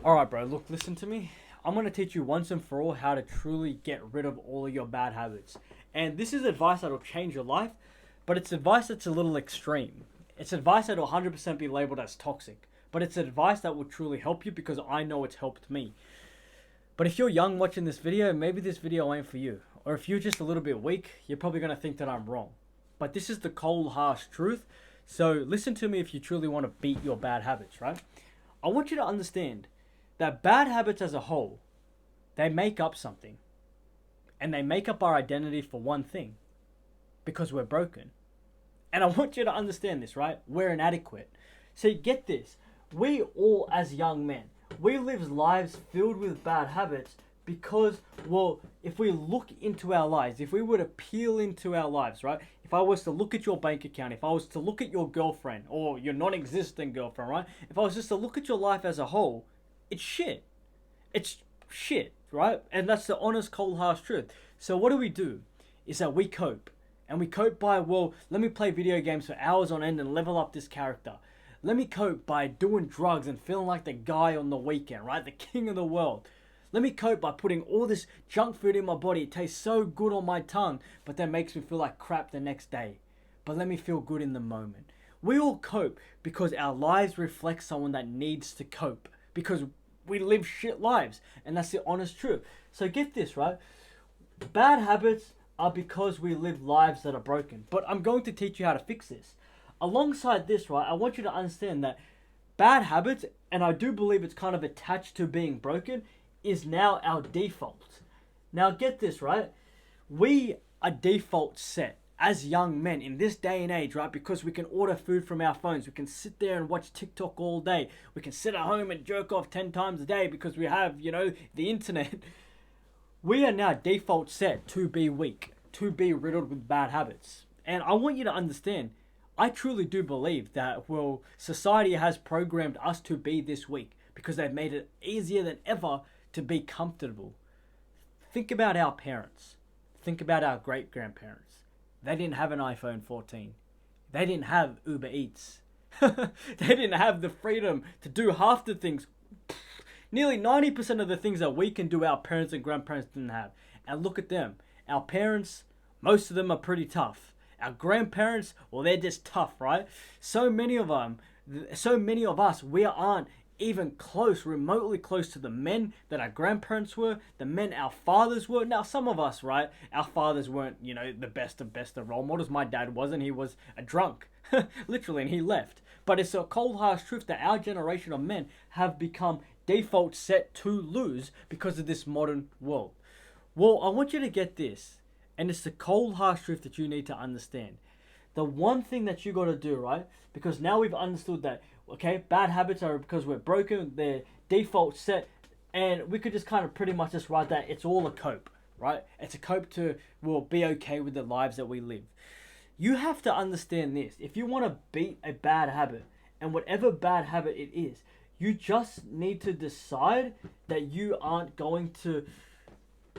Alright, bro, look, listen to me. I'm going to teach you once and for all how to truly get rid of all of your bad habits. And this is advice that'll change your life, but it's advice that's a little extreme. It's advice that'll 100% be labeled as toxic, but it's advice that will truly help you because I know it's helped me. But if you're young watching this video, maybe this video ain't for you. Or if you're just a little bit weak, you're probably going to think that I'm wrong. But this is the cold, harsh truth. So listen to me if you truly want to beat your bad habits, right? I want you to understand that bad habits as a whole, they make up something. And they make up our identity for one thing. Because we're broken. And I want you to understand this, right? We're inadequate. So get this. We all, as young men, we live lives filled with bad habits because, well, if we look into our lives, if we were to peel into our lives, right? If I was to look at your bank account, if I was to look at your girlfriend or your non-existent girlfriend, right? If I was just to look at your life as a whole, it's shit. It's shit, right? And that's the honest, cold, harsh truth. So what do? Is that we cope. And we cope by, well, let me play video games for hours on end and level up this character. Let me cope by doing drugs and feeling like the guy on the weekend, right? The king of the world. Let me cope by putting all this junk food in my body. It tastes so good on my tongue, but then makes me feel like crap the next day. But let me feel good in the moment. We all cope because our lives reflect someone that needs to cope. Because we live shit lives. And that's the honest truth. So get this, right? Bad habits are because we live lives that are broken. But I'm going to teach you how to fix this. Alongside this, right, I want you to understand that bad habits, and I do believe it's kind of attached to being broken, is now our default. Now get this, right? We are default set as young men in this day and age, right? Because we can order food from our phones. We can sit there and watch TikTok all day. We can sit at home and jerk off 10 times a day because we have, the internet. We are now default set to be weak, to be riddled with bad habits. And I want you to understand, I truly do believe that, well, society has programmed us to be this weak because they've made it easier than ever to be comfortable. Think about our parents. Think about our great-grandparents. They didn't have an iPhone 14. They didn't have Uber Eats. They didn't have the freedom to do half the things. Nearly 90% of the things that we can do, our parents and grandparents didn't have. And look at them. Our parents, most of them are pretty tough. Our grandparents, well, they're just tough, right? So many of us, we aren't even close, remotely close to the men that our grandparents were, the men our fathers were. Now, some of us, right, our fathers weren't, the best of role models. My dad wasn't. He was a drunk, literally, and he left. But it's a cold, harsh truth that our generation of men have become default set to lose because of this modern world. Well, I want you to get this, and it's the cold, harsh truth that you need to understand. The one thing that you got to do, right, because now we've understood that, okay, bad habits are because we're broken, they're default set, and we could just kind of pretty much just write that it's all a cope, right? It's a cope to, well, be okay with the lives that we live. You have to understand this. If you want to beat a bad habit, and whatever bad habit it is, you just need to decide that you aren't going to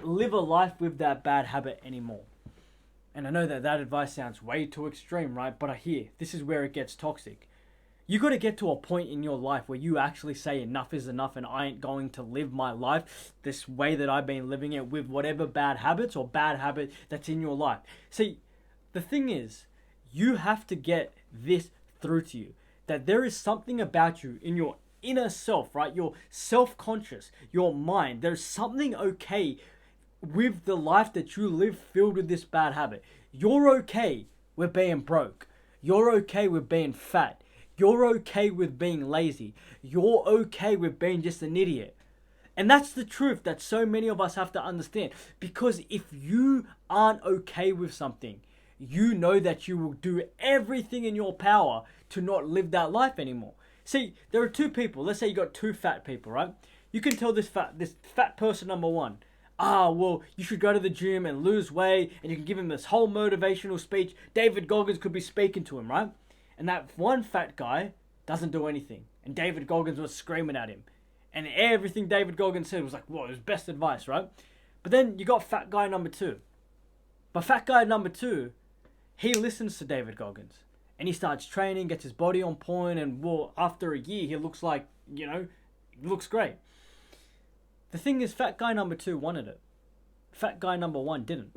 live a life with that bad habit anymore. And I know that advice sounds way too extreme, right? But this is where it gets toxic. You got to get to a point in your life where you actually say enough is enough and I ain't going to live my life this way that I've been living it with whatever bad habits or bad habit that's in your life. See, the thing is, you have to get this through to you. That there is something about you in your inner self, right? Your self-conscious, your mind. There's something okay with the life that you live filled with this bad habit. You're okay with being broke. You're okay with being fat. You're okay with being lazy. You're okay with being just an idiot. And that's the truth that so many of us have to understand. Because if you aren't okay with something, you know that you will do everything in your power to not live that life anymore. See, there are two people. Let's say you got two fat people, right? You can tell this fat person number one, well, you should go to the gym and lose weight, and you can give him this whole motivational speech. David Goggins could be speaking to him, right? And that one fat guy doesn't do anything. And David Goggins was screaming at him. And everything David Goggins said was like, it was best advice, right? But then you got fat guy number two. But fat guy number two, he listens to David Goggins. And he starts training, gets his body on point, and well, after a year, he looks like, It looks great. The thing is, fat guy number 2 wanted it. Fat guy number 1 didn't.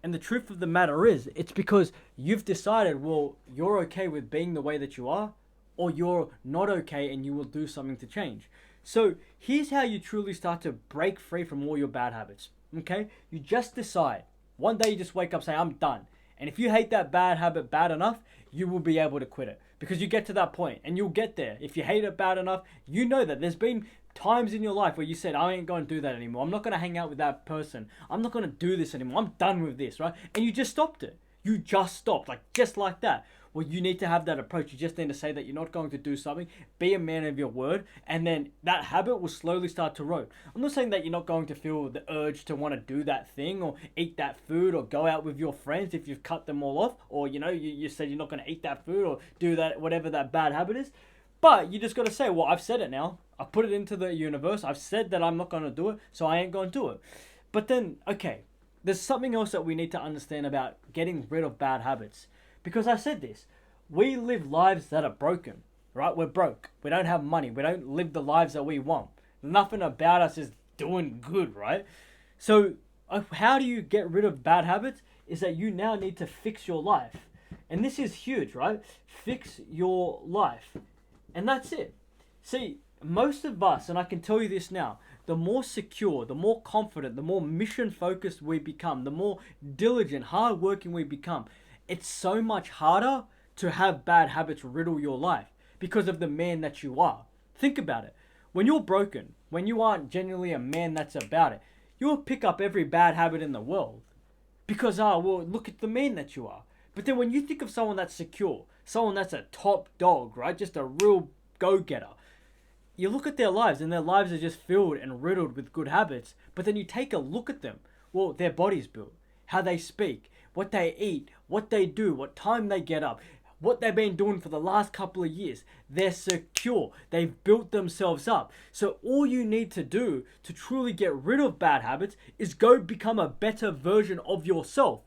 And the truth of the matter is, it's because you've decided, well, you're okay with being the way that you are, or you're not okay and you will do something to change. So here's how you truly start to break free from all your bad habits. Okay? You just decide. One day you just wake up saying, I'm done. And if you hate that bad habit bad enough, you will be able to quit it. Because you get to that point and you'll get there. If you hate it bad enough, you know that there's been times in your life where you said, I ain't going to do that anymore. I'm not going to hang out with that person. I'm not going to do this anymore. I'm done with this, right? And you just stopped it. You just stopped, just like that. Well, you need to have that approach. You just need to say that you're not going to do something. Be a man of your word. And then that habit will slowly start to erode. I'm not saying that you're not going to feel the urge to want to do that thing or eat that food or go out with your friends if you've cut them all off. Or, you said you're not going to eat that food or do that, whatever that bad habit is. But you just got to say, well, I've said it now. I've put it into the universe. I've said that I'm not going to do it, so I ain't going to do it. But then, okay, there's something else that we need to understand about getting rid of bad habits. Because I said this, we live lives that are broken, right? We're broke. We don't have money. We don't live the lives that we want. Nothing about us is doing good, right? So how do you get rid of bad habits? Is that you now need to fix your life. And this is huge, right? Fix your life. And that's it. See, most of us, and I can tell you this now, the more secure, the more confident, the more mission-focused we become, the more diligent, hard-working we become, it's so much harder to have bad habits riddle your life because of the man that you are. Think about it. When you're broken, when you aren't genuinely a man that's about it, you'll pick up every bad habit in the world because, look at the man that you are. But then when you think of someone that's secure, someone that's a top dog, right? Just a real go-getter, you look at their lives and their lives are just filled and riddled with good habits. But then you take a look at them. Well, their body's built, how they speak, what they eat, what they do, what time they get up, what they've been doing for the last couple of years. They're secure. They've built themselves up. So all you need to do to truly get rid of bad habits is go become a better version of yourself.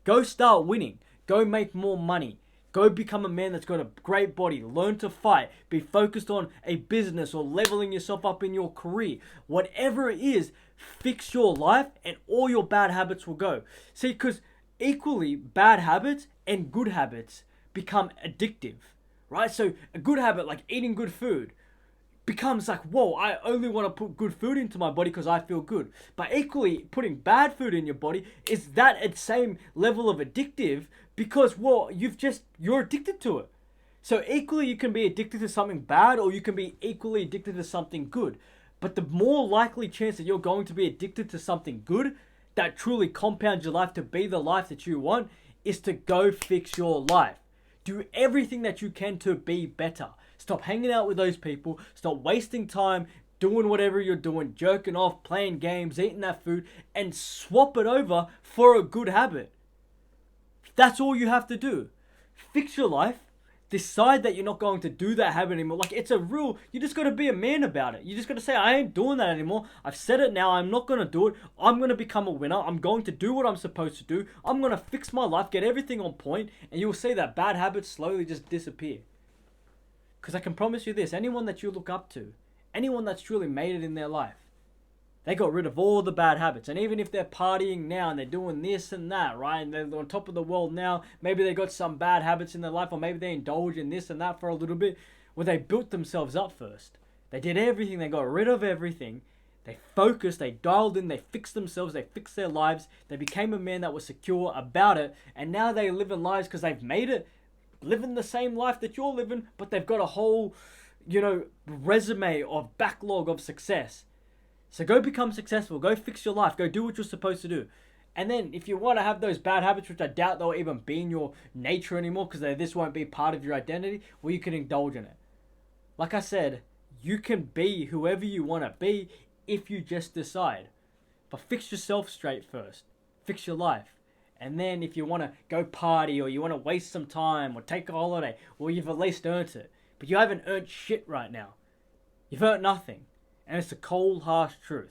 Go start winning. Go make more money. Go become a man that's got a great body. Learn to fight. Be focused on a business or leveling yourself up in your career. Whatever it is, fix your life and all your bad habits will go. See, because equally, bad habits and good habits become addictive, right? So a good habit like eating good food becomes like, whoa, I only want to put good food into my body because I feel good. But equally, putting bad food in your body is that at same level of addictive because, well, you're addicted to it. So equally, you can be addicted to something bad or you can be equally addicted to something good. But the more likely chance that you're going to be addicted to something good that truly compounds your life to be the life that you want is to go fix your life. Do everything that you can to be better. Stop hanging out with those people. Stop wasting time doing whatever you're doing, jerking off, playing games, eating that food, and swap it over for a good habit. That's all you have to do. Fix your life. Decide that you're not going to do that habit anymore. Like, it's a rule. You just got to be a man about it. You just got to say, I ain't doing that anymore. I've said it now. I'm not going to do it. I'm going to become a winner. I'm going to do what I'm supposed to do. I'm going to fix my life, get everything on point, and you'll see that bad habits slowly just disappear. Because I can promise you this, anyone that you look up to, anyone that's truly made it in their life, they got rid of all the bad habits. And even if they're partying now and they're doing this and that, right? And they're on top of the world now, maybe they got some bad habits in their life, or maybe they indulge in this and that for a little bit. Well, they built themselves up first. They did everything. They got rid of everything. They focused. They dialed in. They fixed themselves. They fixed their lives. They became a man that was secure about it. And now they live in lives because they've made it, living the same life that you're living, but they've got a whole, resume of backlog of success. So go become successful. Go fix your life. Go do what you're supposed to do. And then if you want to have those bad habits, which I doubt they'll even be in your nature anymore because this won't be part of your identity, well, you can indulge in it. Like I said, you can be whoever you want to be if you just decide. But fix yourself straight first. Fix your life. And then if you want to go party or you want to waste some time or take a holiday, well, you've at least earned it. But you haven't earned shit right now. You've earned nothing. And it's the cold, harsh truth.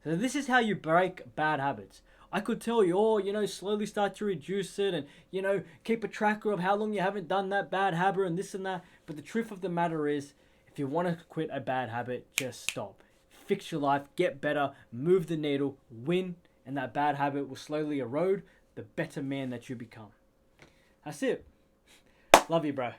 So this is how you break bad habits. I could tell you, slowly start to reduce it and, keep a tracker of how long you haven't done that bad habit and this and that. But the truth of the matter is, If you want to quit a bad habit, just stop. Fix your life, get better, move the needle, win, and that bad habit will slowly erode the better man that you become. That's it. Love you, bro.